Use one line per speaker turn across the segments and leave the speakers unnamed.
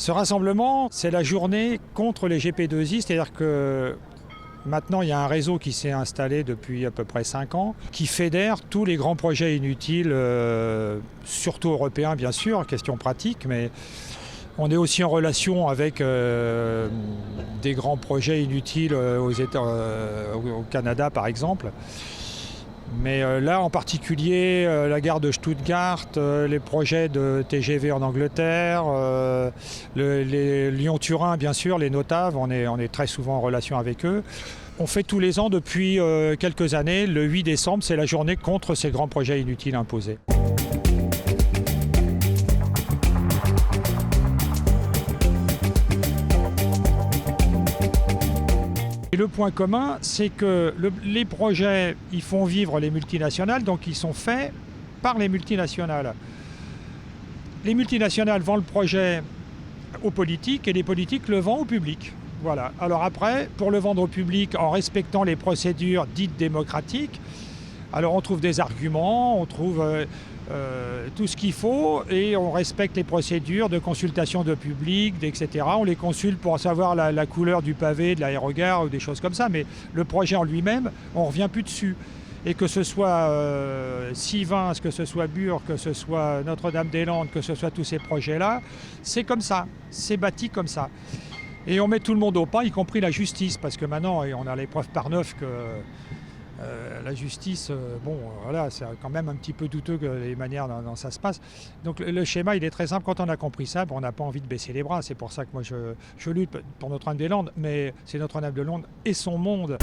Ce rassemblement, c'est la journée contre les GP2I, c'est-à-dire que maintenant il y a un réseau qui s'est installé depuis à peu près 5 ans, qui fédère tous les grands projets inutiles, surtout européens bien sûr, question pratique, mais on est aussi en relation avec des grands projets inutiles au Canada par exemple. Mais là, en particulier, la gare de Stuttgart, les projets de TGV en Angleterre, les Lyon-Turin, bien sûr, les Notaves, on est très souvent en relation avec eux. On fait tous les ans depuis quelques années, le 8 décembre, c'est la journée contre ces grands projets inutiles imposés. Et le point commun, c'est que les projets, ils font vivre les multinationales, donc ils sont faits par les multinationales. Les multinationales vendent le projet aux politiques et les politiques le vendent au public. Voilà. Alors après, pour le vendre au public en respectant les procédures dites démocratiques, alors on trouve des arguments, on trouve tout ce qu'il faut et on respecte les procédures de consultation de public, etc. On les consulte pour savoir la couleur du pavé, de l'aérogare ou des choses comme ça, mais le projet en lui-même, on ne revient plus dessus. Et que ce soit Sivins, que ce soit Bure, que ce soit Notre-Dame-des-Landes, que ce soit tous ces projets-là, c'est comme ça, c'est bâti comme ça. Et on met tout le monde au pas, y compris la justice, parce que maintenant, on a les preuves par neuf que la justice, voilà, c'est quand même un petit peu douteux que les manières dont ça se passe. Donc le schéma, il est très simple. Quand on a compris ça, on n'a pas envie de baisser les bras. C'est pour ça que moi, je lutte pour Notre-Dame-des-Landes, mais c'est Notre-Dame-des-Landes et son monde.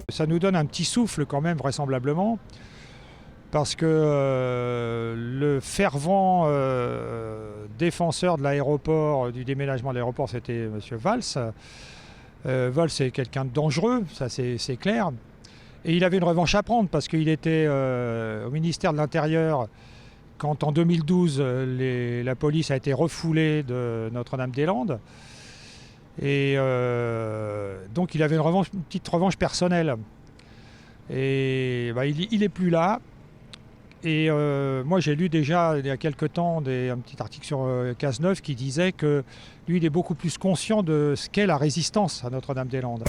Ça nous donne un petit souffle quand même, vraisemblablement, parce que le fervent défenseur de l'aéroport, du déménagement de l'aéroport, c'était M. Valls. Valls, c'est quelqu'un de dangereux, ça c'est clair. Et il avait une revanche à prendre, parce qu'il était au ministère de l'Intérieur quand en 2012, la police a été refoulée de Notre-Dame-des-Landes. Et donc il avait une petite revanche personnelle. Et il n'est plus là. Et moi j'ai lu déjà il y a quelque temps un petit article sur Cazeneuve qui disait que lui il est beaucoup plus conscient de ce qu'est la résistance à Notre-Dame-des-Landes.